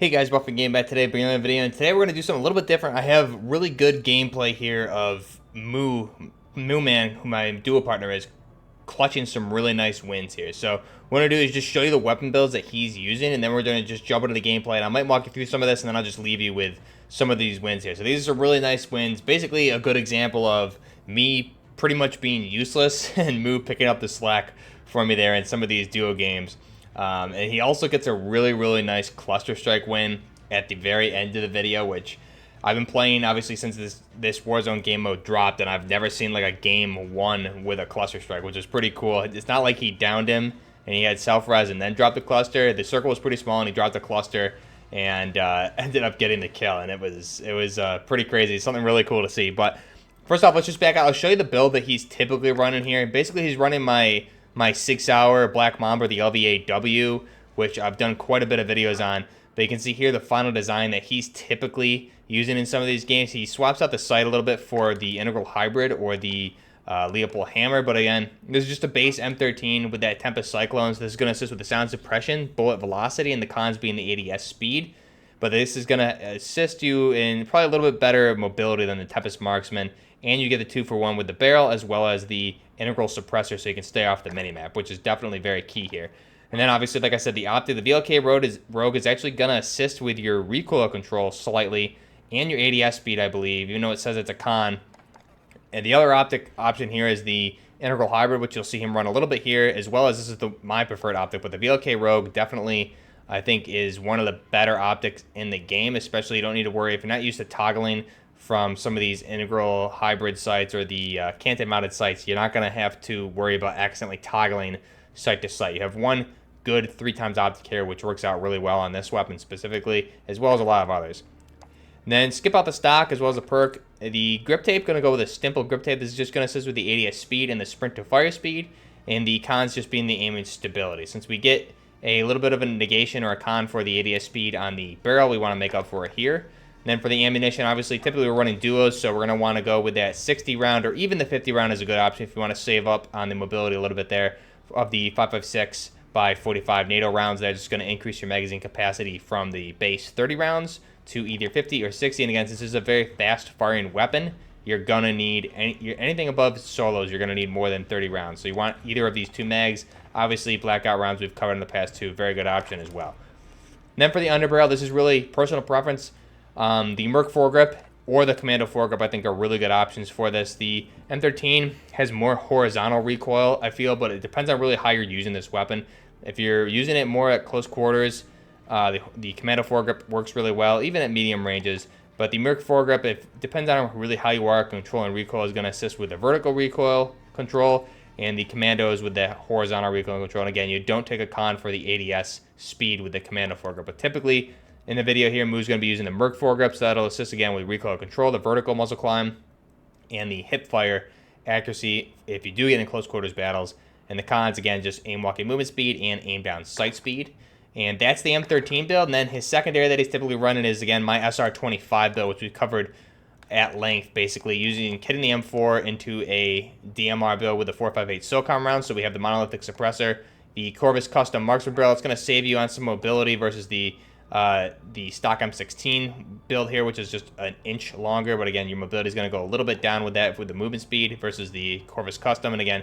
Hey guys, Buffing Game back today, bringing another video, and today we're going to do something a little bit different. I have really good gameplay here of MooMan, who my duo partner is, clutching some really nice wins here. So what I'm going to do is just show you the weapon builds that he's using, and then we're going to just jump into the gameplay, and I might walk you through some of this, and then I'll just leave you with some of these wins here. So these are really nice wins, basically a good example of me pretty much being useless and Moo picking up the slack for me there in some of these duo games. And he also gets a really nice cluster strike win at the very end of the video, which I've been playing obviously since this Warzone game mode dropped, and I've never seen like a game won with a cluster strike, which is pretty cool. It's not like he downed him and he had self-res and then dropped the cluster. The circle was pretty small and he dropped the cluster and ended up getting the kill, and it was pretty crazy. Something really cool to see. But first off, let's just back out. I'll show you the build that he's typically running here. Basically, he's running my 6-hour Black Mamba, the LVAW, which I've done quite a bit of videos on. But you can see here the final design that he's typically using in some of these games. He swaps out the sight a little bit for the Integral Hybrid or the Leopold Hammer. But again, this is just a base M13 with that Tempest Cyclones. This is going to assist with the sound suppression, bullet velocity, and the cons being the ADS speed. But this is going to assist you in probably a little bit better mobility than the Tempest Marksman. And you get the 2-for-1 with the barrel, as well as the integral suppressor, so you can stay off the minimap, which is definitely very key here. And then obviously, like I said, the optic, the VLK Rogue is actually going to assist with your recoil control slightly, and your ADS speed, I believe, even though it says it's a con. And the other optic option here is the Integral Hybrid, which you'll see him run a little bit here, as well as this is my preferred optic. But the VLK Rogue definitely, I think, is one of the better optics in the game, especially you don't need to worry if you're not used to toggling from some of these integral hybrid sights or the canted mounted sights. You're not going to have to worry about accidentally toggling sight to sight. You have one good 3x optic here, which works out really well on this weapon specifically, as well as a lot of others. And then skip out the stock as well as the perk. The grip tape, going to go with a Stimple grip tape. This is just going to assist with the ADS speed and the sprint to fire speed, and the cons just being the aiming stability. Since we get a little bit of a negation or a con for the ADS speed on the barrel, we want to make up for it here. And then for the ammunition, obviously, typically we're running duos, so we're going to want to go with that 60 round, or even the 50 round is a good option if you want to save up on the mobility a little bit there, of the 5.56 by 45 NATO rounds. That's just going to increase your magazine capacity from the base 30 rounds to either 50 or 60. And again, this is a very fast firing weapon. You're going to need anything above solos, you're going to need more than 30 rounds. So you want either of these two mags. Obviously, blackout rounds we've covered in the past too. Very good option as well. And then for the underbarrel, this is really personal preference. The Merc foregrip or the Commando foregrip, I think, are really good options for this. The M13 has more horizontal recoil, I feel, but it depends on really how you're using this weapon. If you're using it more at close quarters, the Commando foregrip works really well, even at medium ranges. But the Merc foregrip, it depends on really how you are controlling recoil, is going to assist with the vertical recoil control, and the Commandos with the horizontal recoil control. And again, you don't take a con for the ADS speed with the Commando foregrip, but typically in the video here, Moo's going to be using the Merc foregrip, so that'll assist again with recoil control, the vertical muzzle climb, and the hip fire accuracy if you do get in close quarters battles. And the cons, again, just aim walking movement speed and aim down sight speed. And that's the M13 build. And then his secondary that he's typically running is, again, my SR25 build, which we covered at length, basically kitting the M4 into a DMR build with a 4.58 SOCOM round. So we have the monolithic suppressor, the Corvus custom marksman barrel. It's going to save you on some mobility versus the stock M16 build here, which is just an inch longer. But again, your mobility is going to go a little bit down with that, with the movement speed versus the Corvus custom. And again,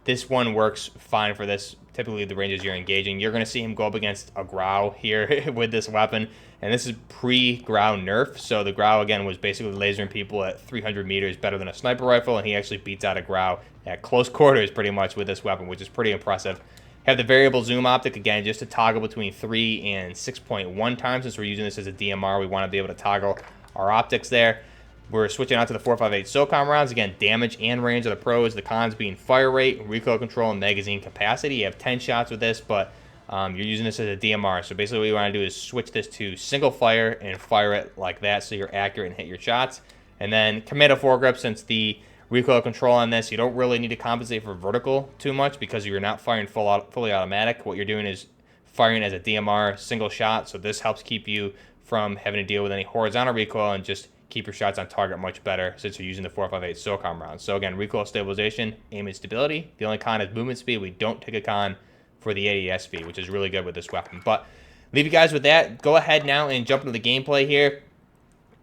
this one works fine for this. Typically, the ranges you're engaging, you're going to see him go up against a Grau here with this weapon. And this is pre-Grau nerf. So the Grau, again, was basically lasering people at 300 meters better than a sniper rifle. And he actually beats out a Grau at close quarters pretty much with this weapon, which is pretty impressive. Have the variable zoom optic, again, just to toggle between 3 and 6.1 times. Since we're using this as a DMR, we want to be able to toggle our optics there. We're switching out to the 4.58 SOCOM rounds. Again, damage and range are the pros. The cons being fire rate, recoil control, and magazine capacity. You have 10 shots with this, but you're using this as a DMR. So basically what you want to do is switch this to single fire and fire it like that so you're accurate and hit your shots. And then Commando foregrip, since the recoil control on this, you don't really need to compensate for vertical too much because you're not firing fully automatic. What you're doing is firing as a DMR single shot. So this helps keep you from having to deal with any horizontal recoil and just keep your shots on target much better since you're using the 4.58 SOCOM rounds. So again, recoil stabilization, aim and stability. The only con is movement speed. We don't take a con for the ADS speed, which is really good with this weapon. But leave you guys with that. Go ahead now and jump into the gameplay here.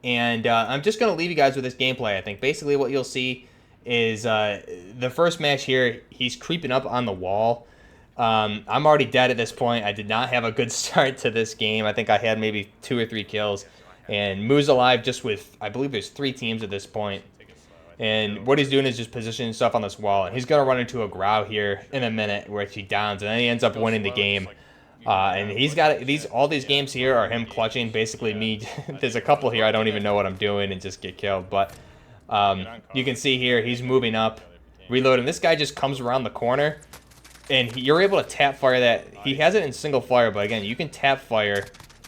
And I'm just going to leave you guys with this gameplay, I think. Basically what you'll see is the first match here, he's creeping up on the wall. I'm already dead at this point. I did not have a good start to this game. I think I had maybe 2 or 3 kills. And Moo's alive just with, I believe there's 3 teams at this point. And what he's doing is just positioning himself on this wall. And he's going to run into a growl here in a minute where he downs. And then he ends up winning the game. And he's got all these games here are him clutching. Basically, me. There's a couple here I don't even know what I'm doing and just get killed. But you can see here he's moving up, reloading. This guy just comes around the corner, and you're able to tap fire that. He has it in single fire, but again, you can tap fire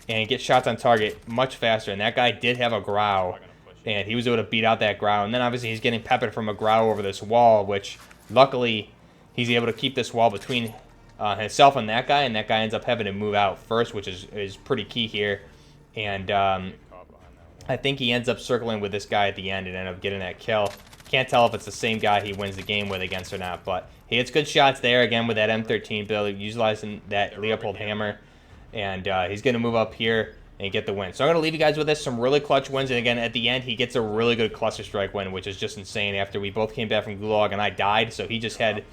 and get shots on target much faster. And that guy did have a growl, and he was able to beat out that growl. And then obviously he's getting peppered from a growl over this wall, which luckily he's able to keep this wall between himself and that guy ends up having to move out first, which is pretty key here. And I think he ends up circling with this guy at the end and end up getting that kill. Can't tell if it's the same guy he wins the game with against or not, but he hits good shots there again with that M13 build, utilizing that Leopold hammer. And he's going to move up here and get the win. So I'm going to leave you guys with this, some really clutch wins. And again, at the end, he gets a really good cluster strike win, which is just insane after we both came back from Gulag and I died. So he just had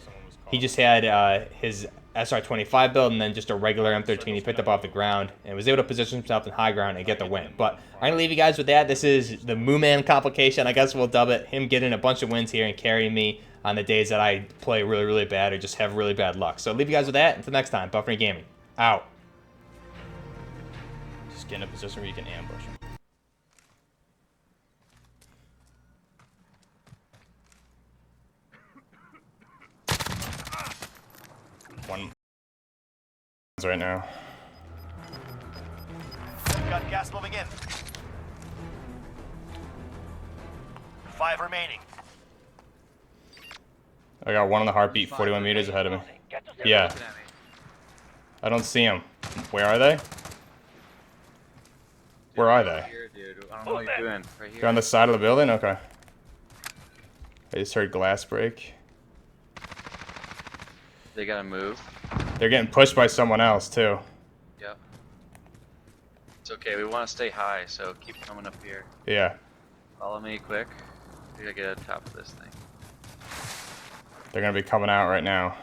his SR25 build and then just a regular M13 he picked up off the ground and was able to position himself in high ground and get the win. But I'm going to leave you guys with that. This is the MooMan complication, I guess we'll dub it. Him getting a bunch of wins here and carrying me on the days that I play really, really bad or just have really bad luck. So I'll leave you guys with that. Until next time, Buffering Gaming, out. Just get in a position where you can ambush him. One right now. Got gas moving in. 5 remaining. I got one on the heartbeat, 41 meters ahead of me. Yeah. I don't see him. Where are they? Where are they? Here, dude. I don't know what you're doing. Right here. You're on the side of the building? Okay. I just heard glass break. They gotta move. They're getting pushed by someone else, too. Yep. It's okay. We want to stay high, so keep coming up here. Yeah. Follow me quick. We gotta get on top of this thing. They're gonna be coming out right now.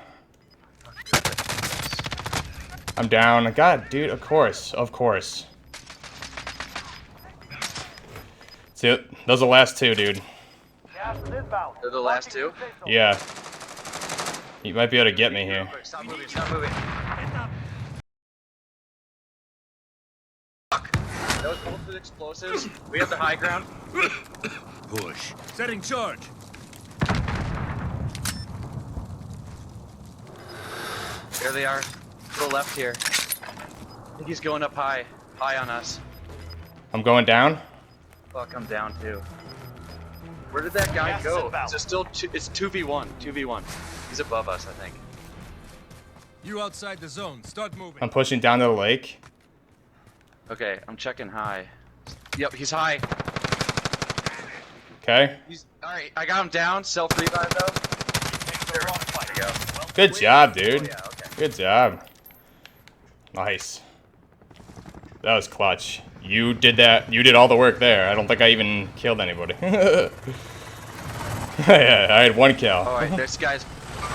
I'm down. God, dude, of course. Of course. See, those are the last 2, dude. They're the last 2? Yeah. You might be able to get me here. Stop moving, stop moving. Fuck. That was both with explosives. We have the high ground. Push. Setting charge. There they are. To the left here. I think he's going up high. High on us. I'm going down. Fuck, I'm down too. Where did that guy go? Is it still it's 2v1. 2v1. He's above us, I think. You outside the zone. Start moving. I'm pushing down to the lake. Okay, I'm checking high. Yep, he's high. Okay. He's alright. I got him down. Self revive though. There we go. Good job, dude. Oh, yeah, okay. Good job. Nice. That was clutch. You did that. You did all the work there. I don't think I even killed anybody. Yeah, I had 1 kill. Alright, this guy's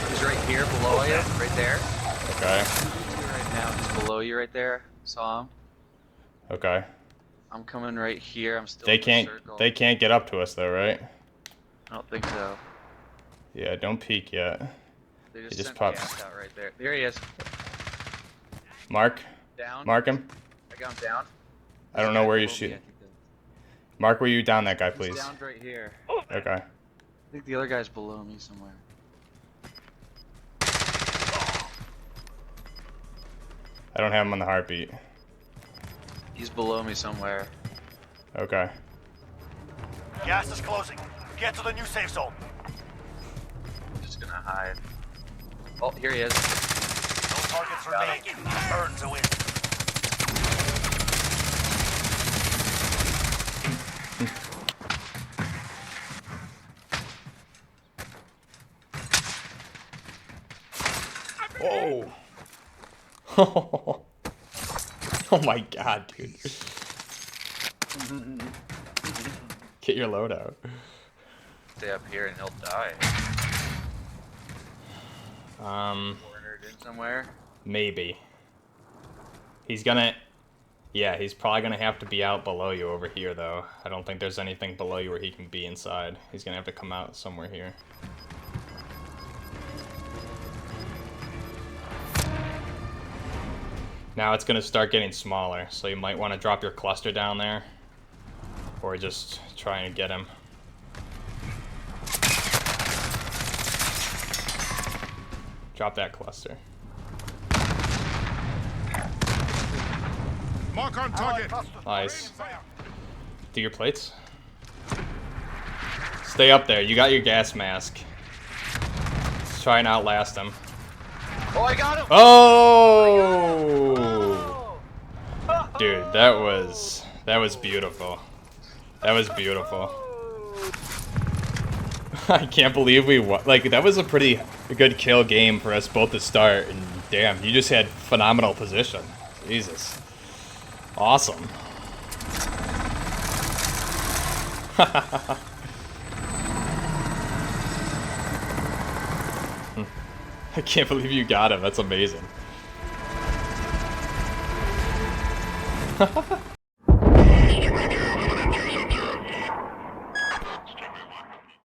he's right here below you, right there. Okay. Right now, he's below you right there. Saw him. Okay. I'm coming right here. I'm still They in the can't. circle. They can't get up to us though, right? I don't think so. Yeah. Don't peek yet. They He just just sent popped. gas out right there. There he is. Mark. Down. Mark him. I got him down. I don't know where you Below me, shoot. I think Mark, where you down that guy, he's please. down right here. Okay. I think the other guy's below me somewhere. I don't have him on the heartbeat. He's below me somewhere. Okay. Gas is closing. Get to the new safe zone. I'm just gonna hide. Oh, here he is. No targets remain. Earn to win. Whoa. Oh my god, dude. Get your load out. Stay up here and he'll die. Cornered in somewhere. Maybe. He's gonna... Yeah, he's probably gonna have to be out below you over here, though. I don't think there's anything below you where he can be inside. He's gonna have to come out somewhere here. Now it's gonna start getting smaller, so you might want to drop your cluster down there. Or just try and get him. Drop that cluster. Mark on target. Nice. Do your plates. Stay up there. You got your gas mask. Let's try and outlast him. Oh, I got him! Oh! Dude, that was beautiful. That was beautiful. I can't believe we won. Like, that was a pretty good kill game for us both to start. And damn, you just had phenomenal position. Jesus. Awesome. I can't believe you got him. That's amazing.